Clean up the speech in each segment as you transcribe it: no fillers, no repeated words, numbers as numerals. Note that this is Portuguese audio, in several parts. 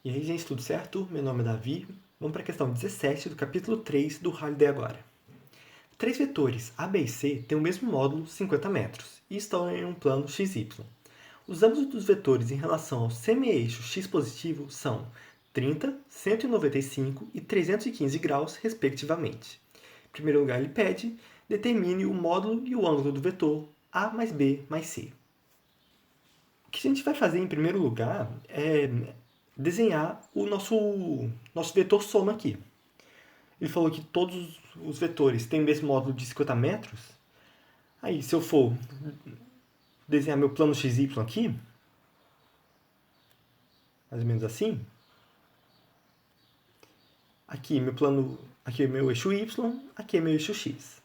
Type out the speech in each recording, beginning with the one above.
E aí, gente, tudo certo? Meu nome é Davi. Vamos para a questão 17 do capítulo 3 do Holiday agora. Três vetores A, B e C têm o mesmo módulo, 50 metros, e estão em um plano XY. Os ângulos dos vetores em relação ao semi-eixo x positivo são 30, 195 e 315 graus, respectivamente. Em primeiro lugar, ele pede, determine o módulo e o ângulo do vetor A mais B mais C. O que a gente vai fazer em primeiro lugar é desenhar o nosso vetor soma aqui. Ele falou que todos os vetores têm o mesmo módulo de 50 metros. Aí, se eu for desenhar meu plano XY aqui, mais ou menos assim, aqui meu plano, aqui é meu eixo Y, aqui é meu eixo X.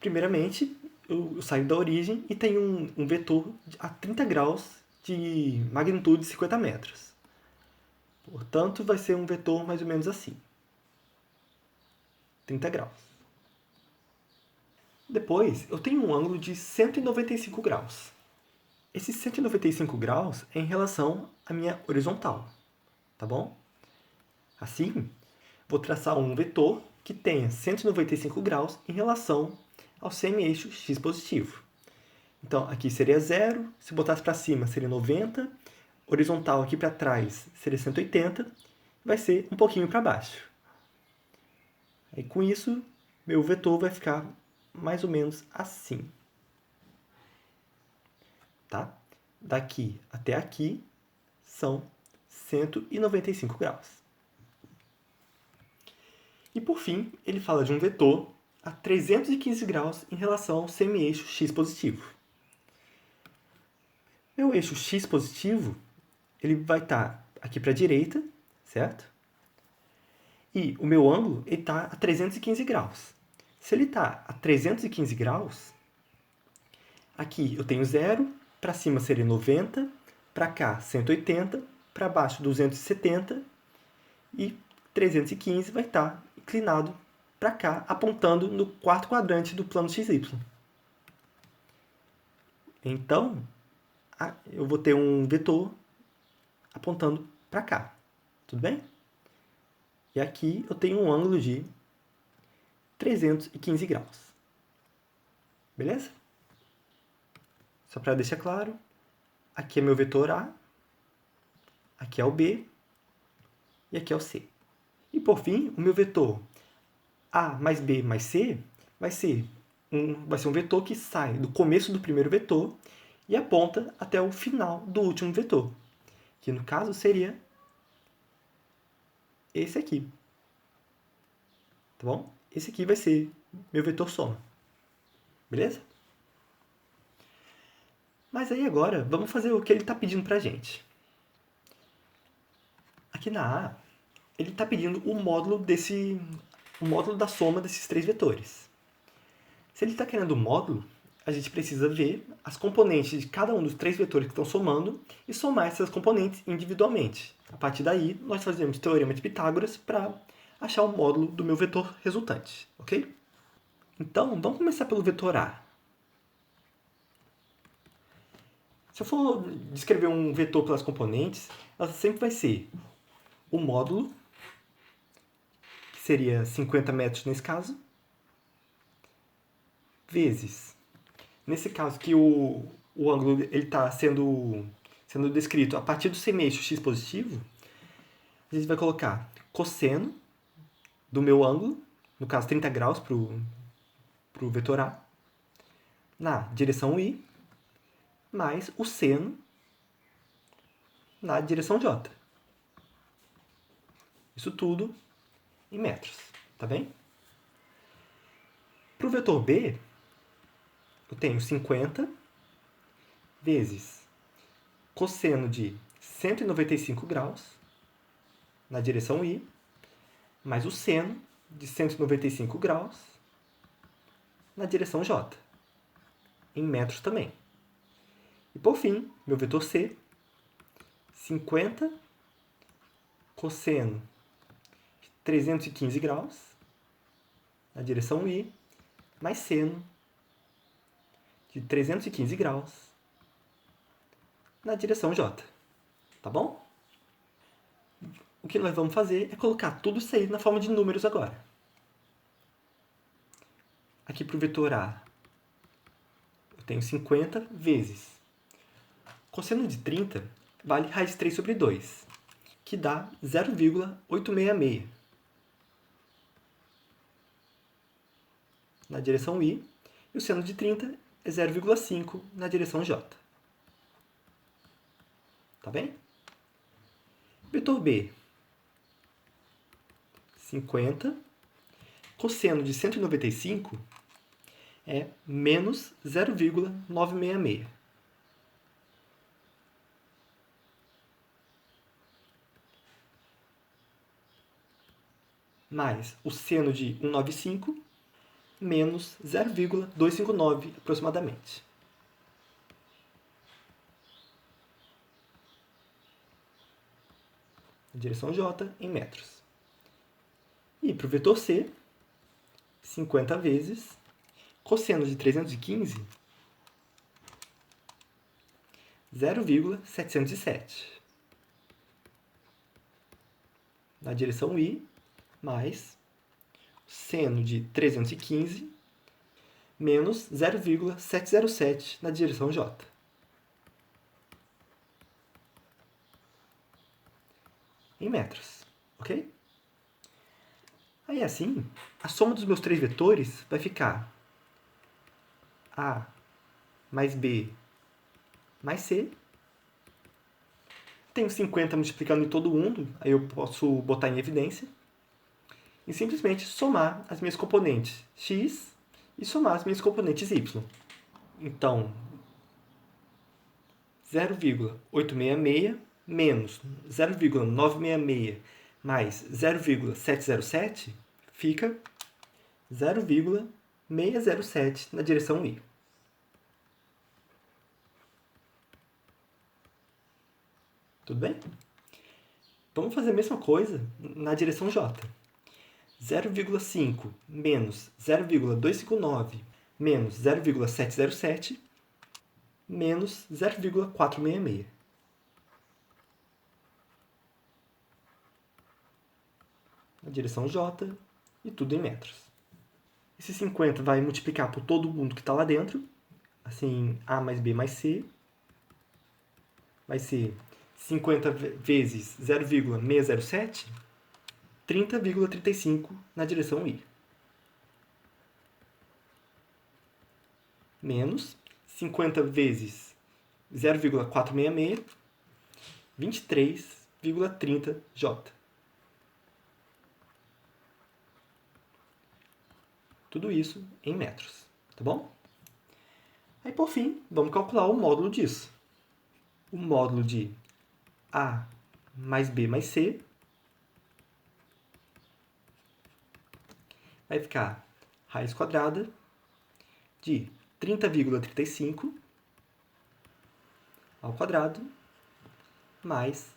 Primeiramente, eu saio da origem e tenho um vetor a 30 graus de magnitude de 50 metros. Portanto, vai ser um vetor mais ou menos assim. 30 graus. Depois, eu tenho um ângulo de 195 graus. Esse 195 graus é em relação à minha horizontal, tá bom? Assim, vou traçar um vetor que tenha 195 graus em relação ao semi-eixo x positivo. Então, aqui seria 0, se botasse para cima seria 90, horizontal aqui para trás seria 180, vai ser um pouquinho para baixo. Aí, com isso, meu vetor vai ficar mais ou menos assim. Tá? Daqui até aqui são 195 graus. E por fim, ele fala de um vetor a 315 graus em relação ao semi-eixo x positivo. Meu eixo x positivo, ele vai estar aqui para a direita, certo? E o meu ângulo está a 315 graus. Se ele está a 315 graus, aqui eu tenho 0, para cima seria 90, para cá 180, para baixo 270 e 315 vai estar inclinado para cá, apontando no quarto quadrante do plano XY. Então, eu vou ter um vetor apontando para cá. Tudo bem? E aqui eu tenho um ângulo de 315 graus. Beleza? Só para deixar claro, aqui é meu vetor A, aqui é o B e aqui é o C. E por fim, o meu vetor A mais B mais C vai ser um vetor que sai do começo do primeiro vetor e aponta até o final do último vetor, que no caso seria esse aqui. Tá bom? Esse aqui vai ser meu vetor soma. Beleza? Mas aí agora, vamos fazer o que ele está pedindo para a gente. Aqui na A, ele está pedindo o módulo da soma desses três vetores. Se ele está querendo o módulo, a gente precisa ver as componentes de cada um dos três vetores que estão somando e somar essas componentes individualmente. A partir daí, nós fazemos o teorema de Pitágoras para achar o módulo do meu vetor resultante, ok? Então, vamos começar pelo vetor A. Se eu for descrever um vetor pelas componentes, ela sempre vai ser o módulo, que seria 50 metros nesse caso, vezes, nesse caso que o ângulo está sendo descrito a partir do semi-eixo x positivo, a gente vai colocar cosseno do meu ângulo, no caso 30 graus para o vetor A, na direção y, mais o seno na direção j. Isso tudo em metros, tá bem? Para o vetor B, eu tenho 50 vezes cosseno de 195 graus na direção y, mais o seno de 195 graus na direção j, em metros também. E por fim, meu vetor C, 50 cosseno de 315 graus na direção y, mais seno de 315 graus na direção j. Tá bom? o que nós vamos fazer é colocar tudo isso aí na forma de números agora. Aqui para o vetor A, eu tenho 50 vezes. Cosseno de 30 vale raiz de 3 sobre 2, que dá 0,866 na direção Y, e o seno de 30 é 0,5 na direção J. Tá bem? Vetor B, 50. Cosseno de 195 é menos 0,966. Mais o seno de 195, menos 0,259 aproximadamente. Direção J em metros. E para o vetor C, 50 vezes cosseno de 315, 0,707. Na direção Y, mais seno de 315, menos 0,707 na direção J. Em metros, ok? Aí assim, a soma dos meus três vetores vai ficar A mais B mais C. Tenho 50 multiplicando em todo mundo, aí eu posso botar em evidência. E simplesmente somar as minhas componentes x e somar as minhas componentes y. Então, 0,866 menos 0,966 mais 0,707 fica 0,607 na direção Y. Tudo bem? Vamos fazer a mesma coisa na direção J. 0,5 menos 0,259 menos 0,707 menos 0,466. Na direção J e tudo em metros. Esse 50 vai multiplicar por todo mundo que está lá dentro. Assim, A mais B mais C. Vai ser 50 vezes 0,607, 30,35 na direção Y. Menos 50 vezes 0,466, 23,30 J. Tudo isso em metros, tá bom? Aí, por fim, vamos calcular o módulo disso. O módulo de A mais B mais C vai ficar raiz quadrada de 30,35 ao quadrado mais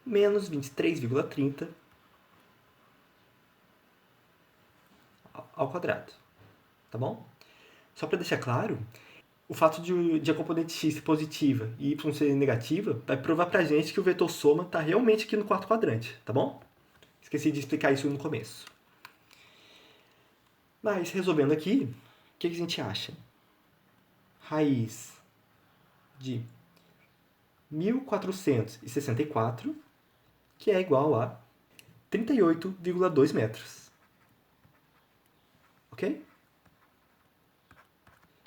menos 23,30 ao quadrado. Tá bom? Só para deixar claro, o fato de a componente x ser positiva e y ser negativa vai provar pra gente que o vetor soma está realmente aqui no quarto quadrante, tá bom? Esqueci de explicar isso no começo. Mas, resolvendo aqui, o que a gente acha? Raiz de 1464, que é igual a 38,2 metros. Ok?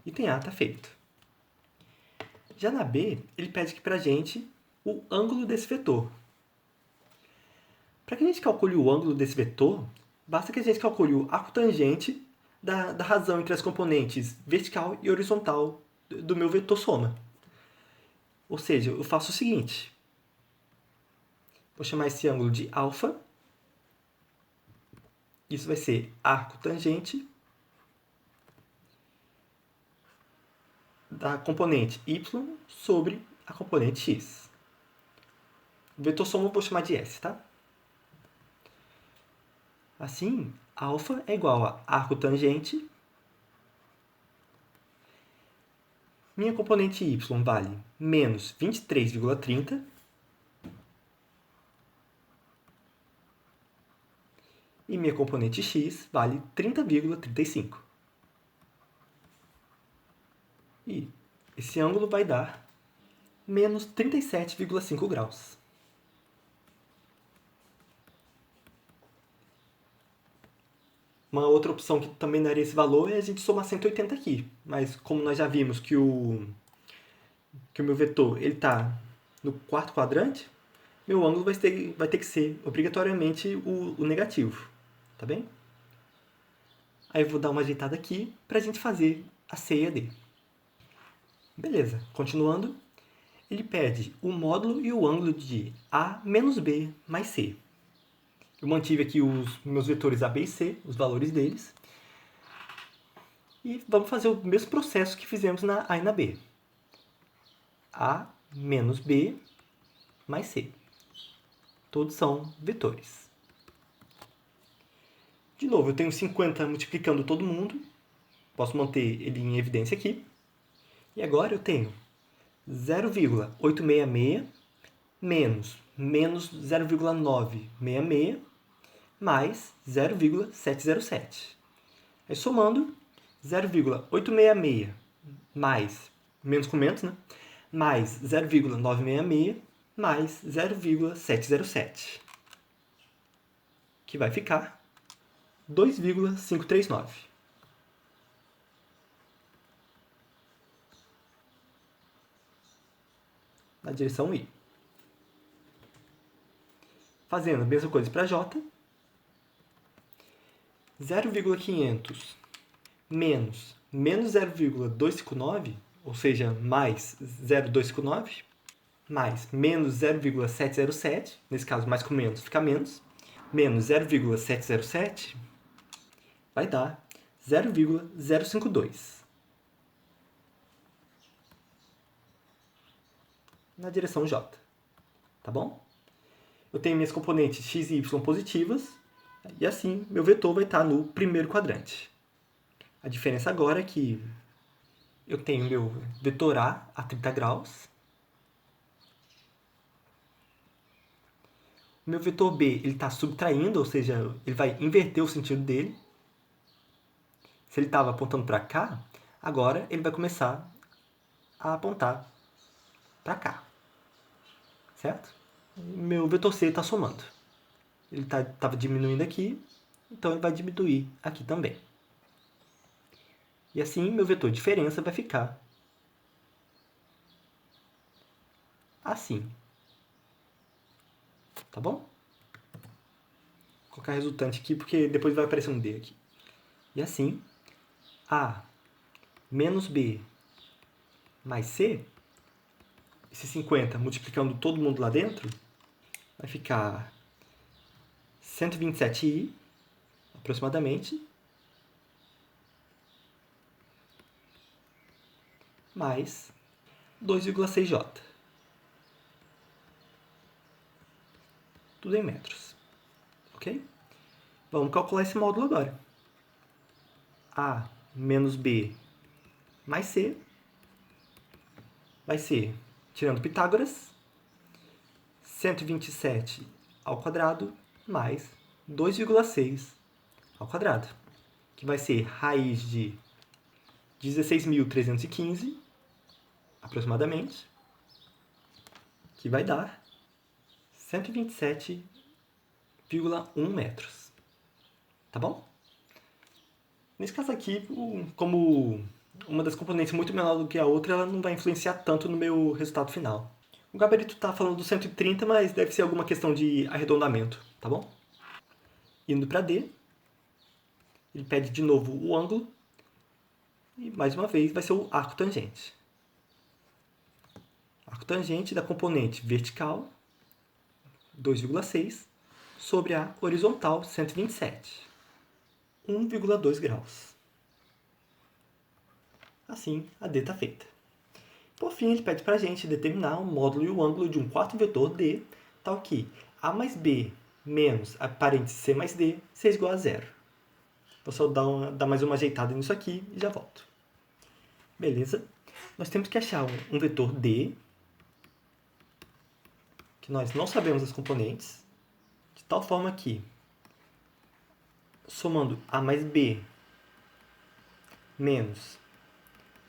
Item A está feito. Já na B, ele pede aqui para a gente o ângulo desse vetor. Para que a gente calcule o ângulo desse vetor, basta que a gente calcule o arco tangente da razão entre as componentes vertical e horizontal do meu vetor soma. Ou seja, eu faço o seguinte. Vou chamar esse ângulo de alfa. Isso vai ser arco tangente da componente y sobre a componente x. O vetor soma eu vou chamar de S, tá? Assim, alfa é igual a arco tangente. Minha componente y vale menos 23,30. E minha componente x vale 30,35. E esse ângulo vai dar menos 37,5 graus. Uma outra opção que também daria esse valor é a gente somar 180 aqui. Mas como nós já vimos que o meu vetor está no quarto quadrante, meu ângulo vai ter que ser obrigatoriamente o negativo. Tá bem? Aí eu vou dar uma ajeitada aqui para a gente fazer a C e a D. Beleza, continuando. Ele pede o módulo e o ângulo de A menos B mais C. Eu mantive aqui os meus vetores A, B e C, os valores deles. E vamos fazer o mesmo processo que fizemos na A e na B. A menos B mais C. Todos são vetores. De novo, eu tenho 50 multiplicando todo mundo. Posso manter ele em evidência aqui. E agora eu tenho 0,866 menos 0,966 mais 0,707. Aí somando, 0,866 mais, menos com menos, né? Mais 0,966 mais 0,707. Que vai ficar 2,539. Na direção I. Fazendo a mesma coisa para J. 0,500 menos 0,259, ou seja, mais 0,259, mais menos 0,707, nesse caso mais com menos fica menos, menos 0,707, vai dar 0,052. Na direção J. Tá bom? Eu tenho minhas componentes x e y positivas, e assim meu vetor vai estar no primeiro quadrante. A diferença agora é que eu tenho meu vetor a 30 graus. O meu vetor B está subtraindo, ou seja, ele vai inverter o sentido dele. Se ele estava apontando para cá, agora ele vai começar a apontar para cá. Certo? Meu vetor C está somando. Ele estava diminuindo aqui, então ele vai diminuir aqui também. E assim, meu vetor diferença vai ficar assim. Tá bom? Vou colocar resultante aqui, porque depois vai aparecer um D aqui. E assim, A menos B mais C, esse 50 multiplicando todo mundo lá dentro, vai ficar 127i, aproximadamente, mais 2,6j. Tudo em metros. Ok? Vamos calcular esse módulo agora. A menos B mais C vai ser, tirando Pitágoras, 127 ao quadrado mais 2,6 ao quadrado, que vai ser raiz de 16.315, aproximadamente, que vai dar 127,1 metros. Tá bom? Nesse caso aqui, como uma das componentes muito menor do que a outra, ela não vai influenciar tanto no meu resultado final. O gabarito está falando do 130, mas deve ser alguma questão de arredondamento, tá bom? Indo para D, ele pede de novo o ângulo, e mais uma vez vai ser o arco tangente. Arco tangente da componente vertical, 2,6, sobre a horizontal, 127, 1,2 graus. Assim, a D está feita. Por fim, ele pede para a gente determinar o módulo e o ângulo de um quarto vetor D, tal que A mais B menos a parêntese C mais D seja igual a zero. Vou só dar mais uma ajeitada nisso aqui e já volto. Beleza? Nós temos que achar um vetor D, que nós não sabemos as componentes, de tal forma que somando A mais B menos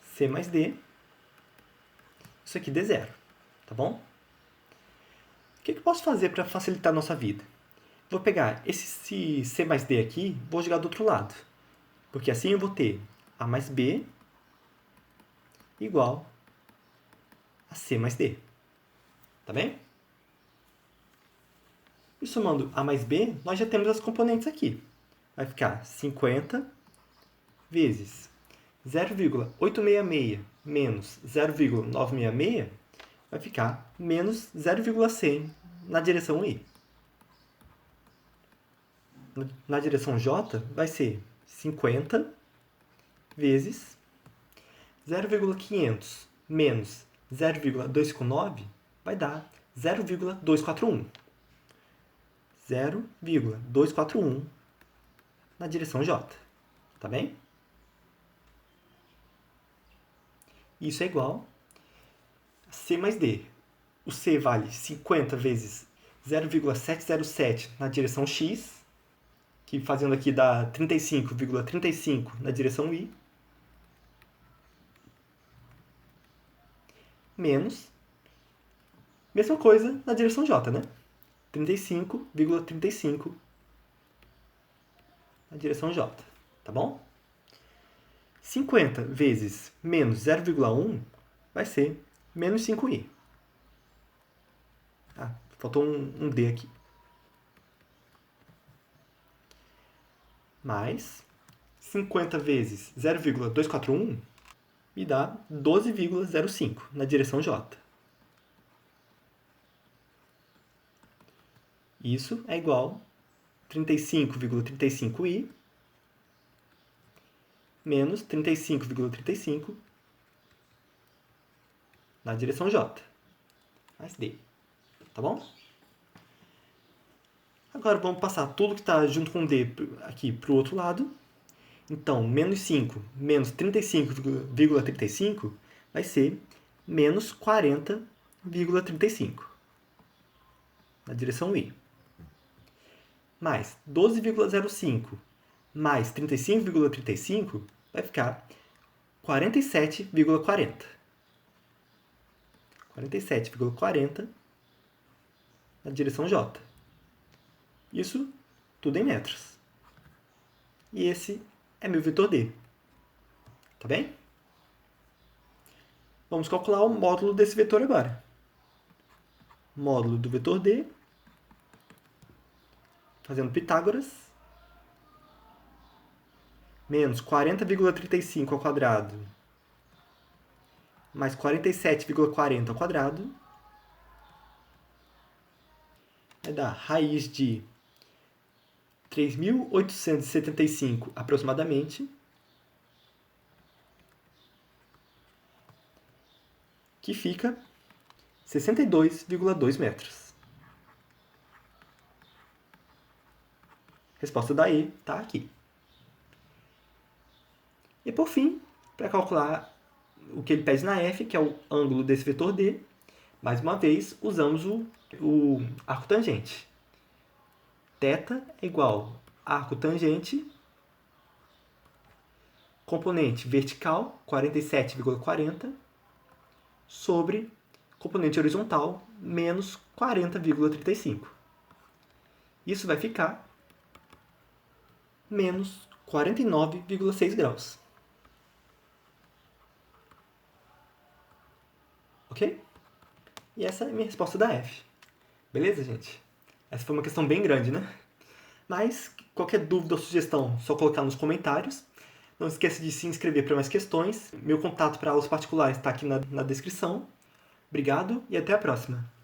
C mais D, isso aqui dê zero, tá bom? O que eu posso fazer para facilitar a nossa vida? Vou pegar esse C mais D aqui, vou jogar do outro lado. Porque assim eu vou ter A mais B igual a C mais D. Tá bem? E somando A mais B, nós já temos as componentes aqui. Vai ficar 50 vezes 0,866 menos 0,966, vai ficar menos 0,100 na direção I. Na direção J, vai ser 50 vezes 0,500 menos 0,259 vai dar 0,241. 0,241 na direção J. Tá bem? Isso é igual a C mais D. O C vale 50 vezes 0,707 na direção X, que fazendo aqui dá 35,35 na direção Y, menos, mesma coisa na direção J, né? 35,35 na direção J, tá bom? 50 vezes menos 0,1 vai ser menos 5i. Ah, faltou um D aqui. Mais 50 vezes 0,241 me dá 12,05 na direção J. Isso é igual a 35,35i menos 35,35 na direção J, mais D. Tá bom? Agora vamos passar tudo que está junto com D aqui para o outro lado. Então, menos 5 menos 35,35 vai ser menos 40,35 na direção I. Mais 12,05 mais 35,35 vai ficar 47,40. 47,40 na direção J. Isso tudo em metros. E esse é meu vetor D. Tá bem? Vamos calcular o módulo desse vetor agora. Módulo do vetor D, fazendo Pitágoras, menos 40,35 ao quadrado, mais 47,40 ao quadrado, vai dar raiz de 3.875 aproximadamente, que fica 62,2 metros. Resposta da E está aqui. E por fim, para calcular o que ele pede na F, que é o ângulo desse vetor D, mais uma vez usamos o arco tangente. Θ é igual a arco tangente, componente vertical, 47,40, sobre componente horizontal, menos 40,35. Isso vai ficar menos 49,6 graus. Ok? E essa é a minha resposta da F. Beleza, gente? Essa foi uma questão bem grande, né? Mas, qualquer dúvida ou sugestão, só colocar nos comentários. Não esqueça de se inscrever para mais questões. Meu contato para aulas particulares está aqui na descrição. Obrigado e até a próxima!